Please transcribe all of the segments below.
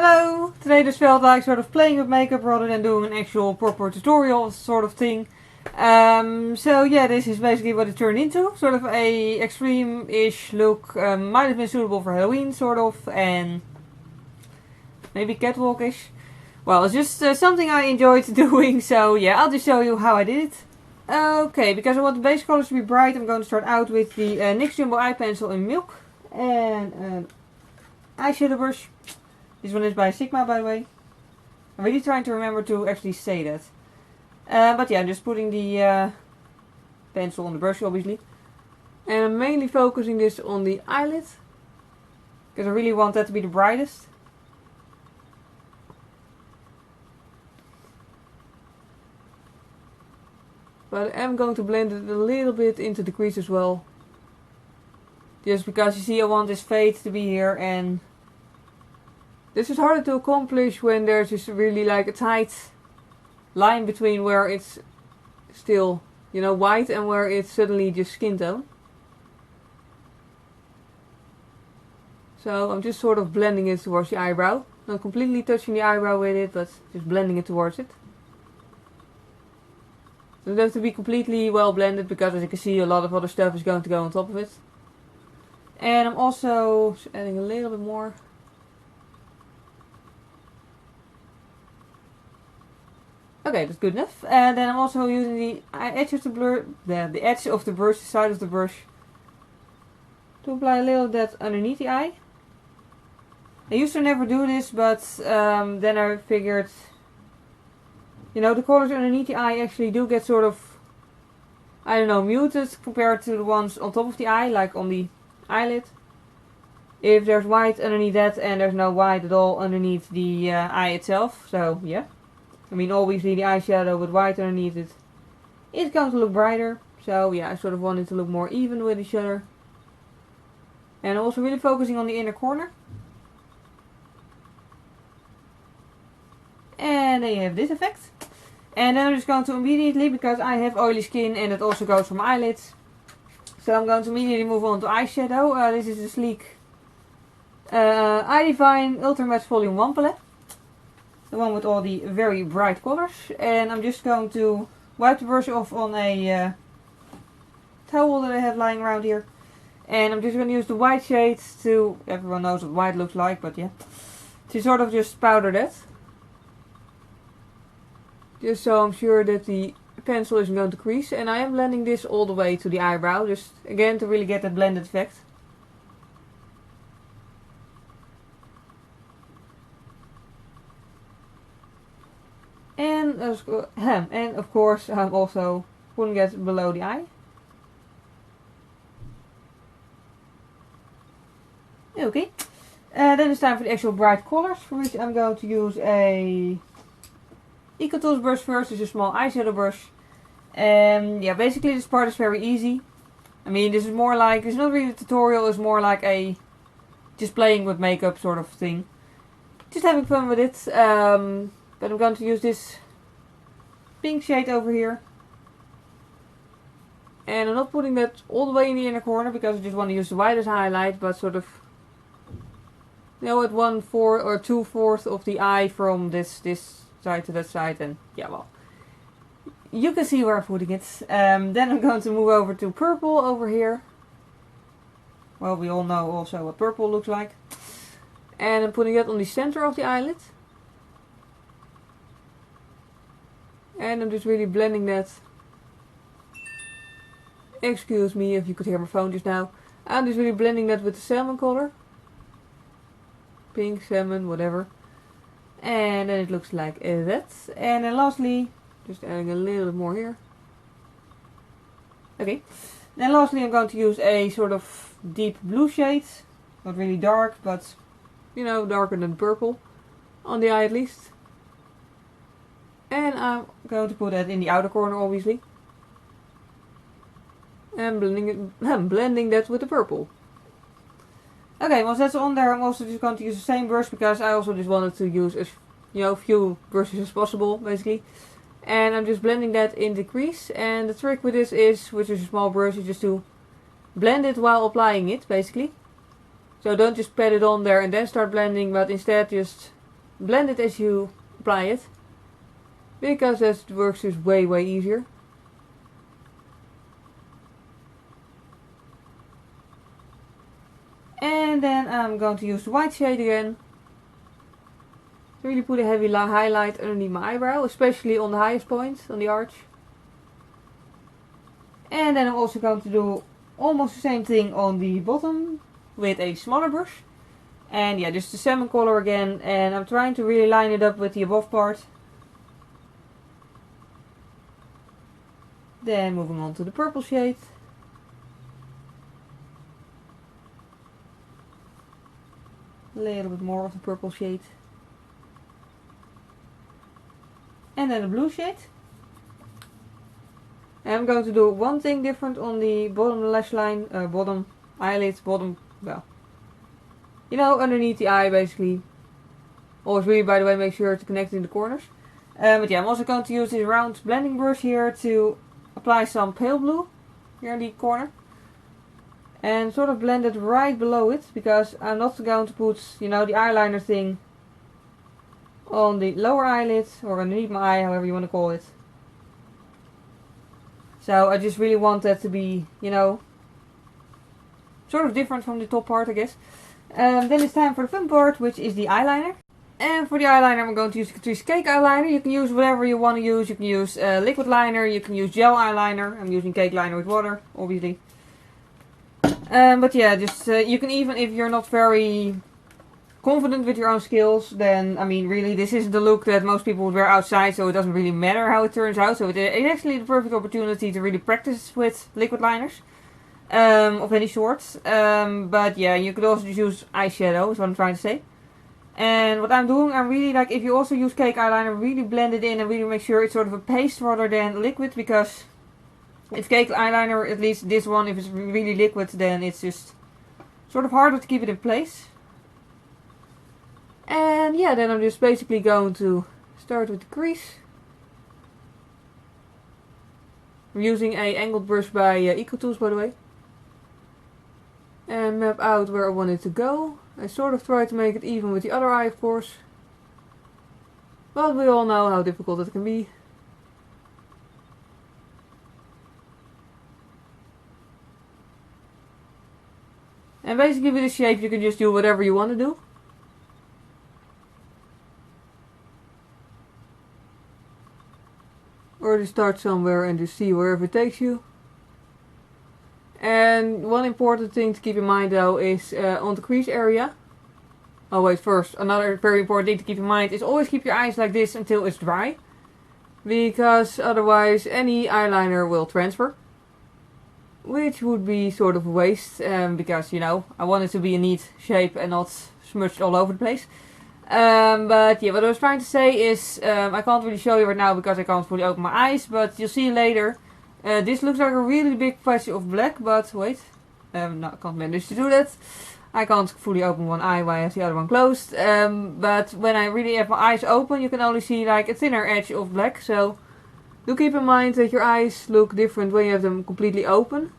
Hello! Today just felt like sort of playing with makeup rather than doing an actual proper tutorial sort of thing. So yeah, this is basically what it turned into. Sort of a extreme-ish look. Might have been suitable for Halloween sort of, and maybe catwalk-ish. Well, it's just something I enjoyed doing, so yeah, I'll just show you how I did it. Okay, because I want the base colors to be bright, I'm going to start out with the NYX Jumbo Eye Pencil in Milk. And an eyeshadow brush. This one is by Sigma, by the way. I'm really trying to remember to actually say that. But yeah, I'm just putting the pencil on the brush, obviously. And I'm mainly focusing this on the eyelid. Because I really want that to be the brightest. But I am going to blend it a little bit into the crease as well. Just because you see I want this fade to be here, and this is harder to accomplish when there's just really like a tight line between where it's still, you know, white and where it's suddenly just skin tone. So I'm just sort of blending it towards the eyebrow. Not completely touching the eyebrow with it, but just blending it towards it. It doesn't have to be completely well blended because, as you can see, a lot of other stuff is going to go on top of it. And I'm also adding a little bit more. Okay, that's good enough. And then I'm also using the edge of the blur, the edge of the brush, the side of the brush, to apply a little of that underneath the eye. I used to never do this, but then I figured, you know, the colors underneath the eye actually do get sort of, I don't know, muted compared to the ones on top of the eye, like on the eyelid. If there's white underneath that and there's no white at all underneath the eye itself, so yeah. I mean, obviously the eyeshadow with white underneath it is going to look brighter. So yeah, I sort of want it to look more even with each other. And I'm also really focusing on the inner corner. And then you have this effect. And then I'm just going to immediately, because I have oily skin and it also goes for my eyelids. So I'm going to immediately move on to eyeshadow. This is the sleek IDivine Ultra Matte Volume 1 palette. The one with all the very bright colors. And I'm just going to wipe the brush off on a towel that I have lying around here. And I'm just going to use the white shades to, everyone knows what white looks like, but yeah. To sort of just powder that. Just so I'm sure that the pencil isn't going to crease. And I am blending this all the way to the eyebrow. Just again to really get that blended effect. And of course I'm also putting it below the eye. Okay. Then it's time for the actual bright colors, for which I'm going to use a EcoTools brush first. It's a small eyeshadow brush. And yeah, basically this part is very easy. I mean, this is more like, it's not really a tutorial, it's more like a just playing with makeup sort of thing. Just having fun with it. But I'm going to use this pink shade over here. And I'm not putting that all the way in the inner corner because I just want to use the white as highlight, but sort of, you know, at 1/4 or 2/4 of the eye from this side to that side. And yeah, well, you can see where I'm putting it. Then I'm going to move over to purple over here. Well, we all know also what purple looks like. And I'm putting that on the center of the eyelid. And I'm just really blending that. Excuse me if you could hear my phone just now. I'm just really blending that with the salmon color. Pink, salmon, whatever. And then it looks like that. And then lastly, just adding a little bit more here. Okay. Then lastly I'm going to use a sort of deep blue shade. Not really dark, but, you know, darker than purple. On the eye at least. And I'm going to put that in the outer corner, obviously. And blending that with the purple. Okay, once that's on there, I'm also just going to use the same brush because I also just wanted to use as, you know, few brushes as possible, basically. And I'm just blending that in the crease. And the trick with this is, which is a small brush, is just to blend it while applying it, basically. So don't just pat it on there and then start blending, but instead just blend it as you apply it. Because that works just way easier. And then I'm going to use the white shade again. To really put a heavy highlight underneath my eyebrow. Especially on the highest point, on the arch. And then I'm also going to do almost the same thing on the bottom. With a smaller brush. And yeah, just the salmon color again. And I'm trying to really line it up with the above part. Then moving on to the purple shade. A little bit more of the purple shade. And then the blue shade. And I'm going to do one thing different on the bottom lash line, bottom eyelid, bottom, well, you know, underneath the eye basically. Always really, by the way, make sure to connect in the corners. But yeah, I'm also going to use this round blending brush here to apply some pale blue here in the corner. And sort of blend it right below it, because I'm not going to put, you know, the eyeliner thing on the lower eyelid or underneath my eye, however you want to call it. So I just really want that to be, you know, sort of different from the top part, I guess. Then it's time for the fun part, which is the eyeliner. And for the eyeliner I'm going to use the Catrice Cake eyeliner. You can use whatever you want to use. You can use liquid liner, you can use gel eyeliner. I'm using cake liner with water, obviously. But yeah, just you can, even if you're not very confident with your own skills, then I mean really this is the look that most people would wear outside, so it doesn't really matter how it turns out. So it's actually the perfect opportunity to really practice with liquid liners of any sort. But yeah, you could also just use eyeshadow is what I'm trying to say. And what I'm doing, I'm really like, if you also use cake eyeliner, really blend it in and really make sure it's sort of a paste rather than liquid, because if cake eyeliner, at least this one, if it's really liquid, then it's just sort of harder to keep it in place. And yeah, then I'm just basically going to start with the crease. I'm using a angled brush by EcoTools, by the way. And map out where I want it to go. I sort of try to make it even with the other eye, of course. But we all know how difficult it can be. And basically with this shape you can just do whatever you want to do. Or just start somewhere and just see wherever it takes you. And one important thing to keep in mind though is on the crease area. Oh wait, first, another very important thing to keep in mind is always keep your eyes like this until it's dry. Because otherwise any eyeliner will transfer. Which would be sort of a waste, because, you know, I want it to be a neat shape and not smudged all over the place. But yeah, what I was trying to say is, I can't really show you right now because I can't fully open my eyes, but you'll see later. This looks like a really big patch of black, but wait, no, I can't manage to do that. I can't fully open one eye while I have the other one closed. But when I really have my eyes open, you can only see like a thinner edge of black, so do keep in mind that your eyes look different when you have them completely open,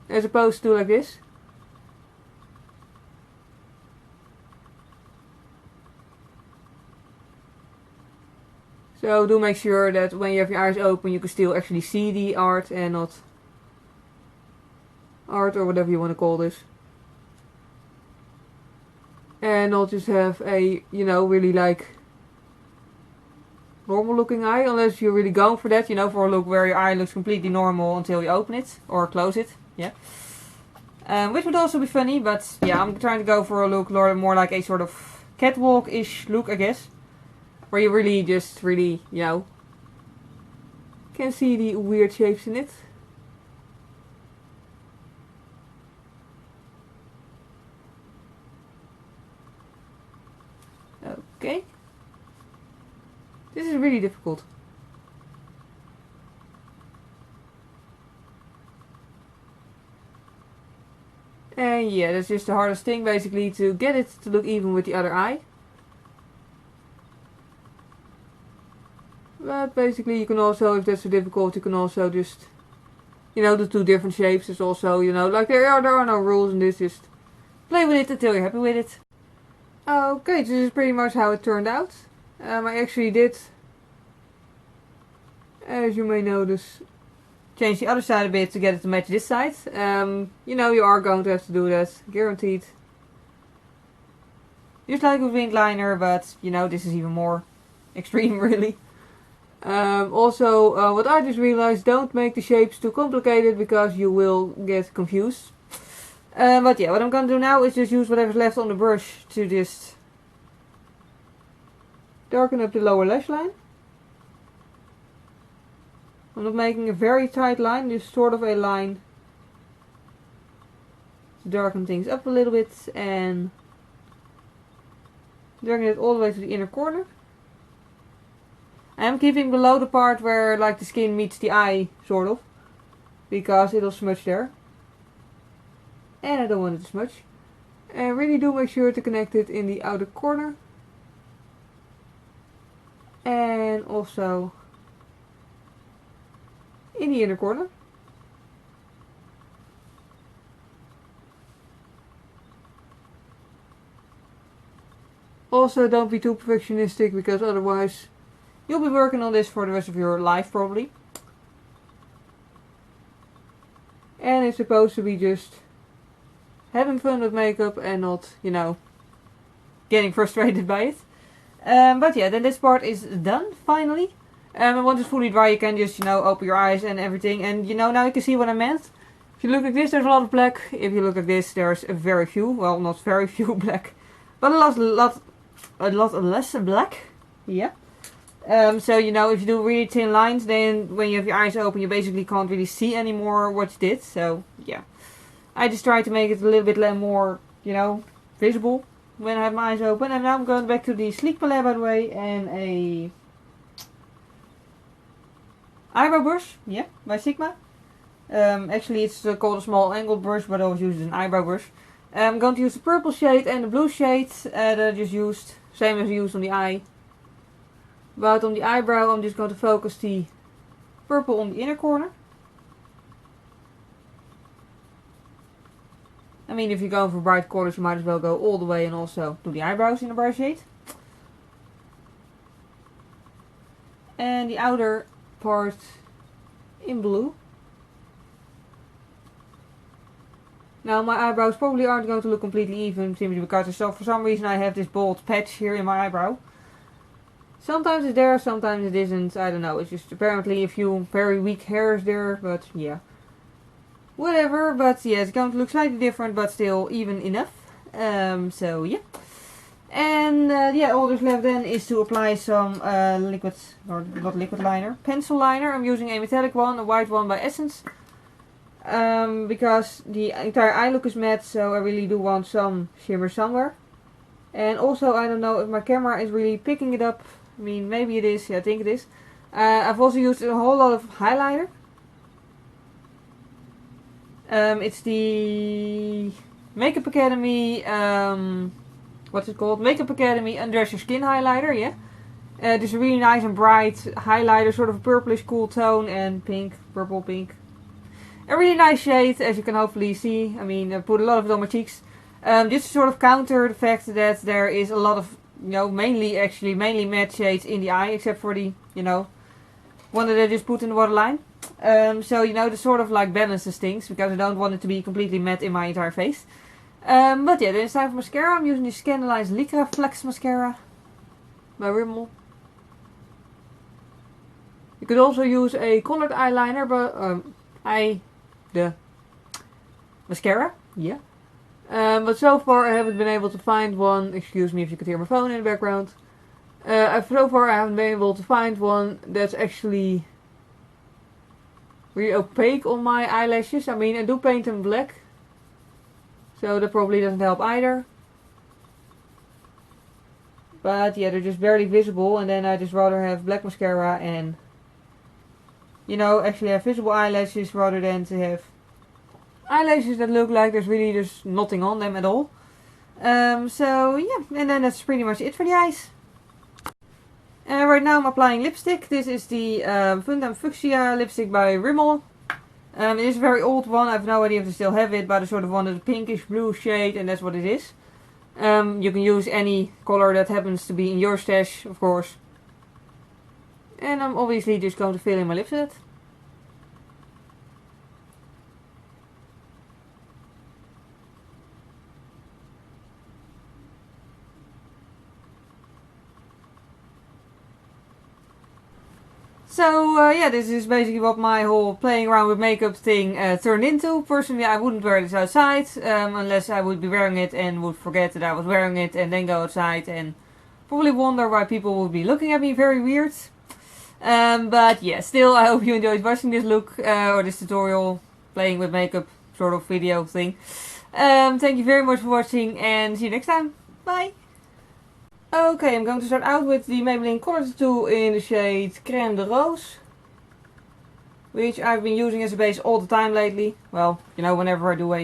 as opposed to like this. So do make sure that when you have your eyes open you can still actually see the art and not art or whatever you want to call this. And not just have a, you know, really like normal looking eye, unless you're really going for that, you know, for a look where your eye looks completely normal until you open it or close it, yeah. Which would also be funny, but yeah, I'm trying to go for a look more like a sort of catwalk-ish look, I guess. Where you really just you know, can see the weird shapes in it. Okay. This is really difficult. And yeah, that's just the hardest thing basically, to get it to look even with the other eye. But basically you can also, if that's so difficult, you can also just, you know, do two different shapes. It's also, you know, like there are no rules in this, just play with it until you're happy with it. Okay, this is pretty much how it turned out. I actually did, as you may notice, change the other side a bit to get it to match this side. You know, you are going to have to do that, guaranteed. Just like with wing liner, but you know, this is even more extreme really. Also, what I just realized, don't make the shapes too complicated because you will get confused. But yeah, what I'm gonna do now is just use whatever's left on the brush to just darken up the lower lash line. I'm not making a very tight line, just sort of a line to darken things up a little bit and darken it all the way to the inner corner. I am keeping below the part where like the skin meets the eye, sort of, because it'll smudge there. And I don't want it to smudge. And really do make sure to connect it in the outer corner. And also in the inner corner. Also, don't be too perfectionistic because otherwise you'll be working on this for the rest of your life probably. And it's supposed to be just having fun with makeup and not, you know, getting frustrated by it. But yeah, then this part is done finally. And once it's fully dry, you can just, you know, open your eyes and everything. And you know, now you can see what I meant. If you look like this, there's a lot of black. If you look like this, there's a very few. Well, not very few black, but a lot less black. Yeah. So you know, if you do really thin lines, then when you have your eyes open, you basically can't really see anymore what you did. So yeah, I just try to make it a little bit more, you know, visible when I have my eyes open. And now I'm going back to the Sleek palette, by the way, and a eyebrow brush, yeah, by Sigma. Actually, it's called a small angled brush, but I always use it as an eyebrow brush. I'm going to use the purple shade and the blue shade that I just used, same as I used on the eye. But on the eyebrow, I'm just going to focus the purple on the inner corner. I mean, if you're going for bright colors, you might as well go all the way and also do the eyebrows in a bright shade. And the outer part in blue. Now my eyebrows probably aren't going to look completely even, simply because for some reason I have this bold patch here in my eyebrow. Sometimes it's there, sometimes it isn't, I don't know, it's just apparently a few very weak hairs there, but yeah. Whatever, but yeah, it's going to look slightly different, but still even enough. So yeah. And yeah, all that's left then is to apply some liquid, or not liquid liner, pencil liner. I'm using a metallic one, a white one by Essence. Because the entire eye look is matte, so I really do want some shimmer somewhere. And also, I don't know if my camera is really picking it up. I mean, maybe it is, yeah, I think it is. I've also used a whole lot of highlighter. It's the Makeup Academy, what's it called? Makeup Academy Undress Your Skin highlighter, yeah. This is a really nice and bright highlighter, sort of a purplish cool tone and pink, purple pink. A really nice shade, as you can hopefully see. I mean, I put a lot of it on my cheeks. Just to sort of counter the fact that there is a lot of, you know, mainly matte shades in the eye, except for the, you know, one that I just put in the waterline. So, you know, this sort of like balances things, because I don't want it to be completely matte in my entire face. But yeah, then it's time for mascara. I'm using the Scandaleyes Lycra Flex Mascara by Rimmel. You could also use a colored eyeliner, but the mascara, yeah. But so far I haven't been able to find one. Excuse me if you could hear my phone in the background. So far I haven't been able to find one that's actually really opaque on my eyelashes. I mean, I do paint them black, so that probably doesn't help either. But yeah, they're just barely visible, and then I just rather have black mascara and, you know, actually have visible eyelashes rather than to have eyelashes that look like there's really just nothing on them at all. So yeah, and then that's pretty much it for the eyes. Right now I'm applying lipstick. This is the Funtime Fuchsia lipstick by Rimmel. It is a very old one. I have no idea if they still have it, but it's sort of one of the pinkish blue shade, and that's what it is. You can use any color that happens to be in your stash, of course. And I'm obviously just going to fill in my lip set. So yeah, this is basically what my whole playing around with makeup thing turned into. Personally, I wouldn't wear this outside unless I would be wearing it and would forget that I was wearing it and then go outside and probably wonder why people would be looking at me very weird. But yeah, still I hope you enjoyed watching this look or this tutorial playing with makeup sort of video thing. Thank you very much for watching and see you next time. Bye! Okay, I'm going to start out with the Maybelline Color Tattoo in the shade Crème de Rose, which I've been using as a base all the time lately. Well, you know, whenever I do a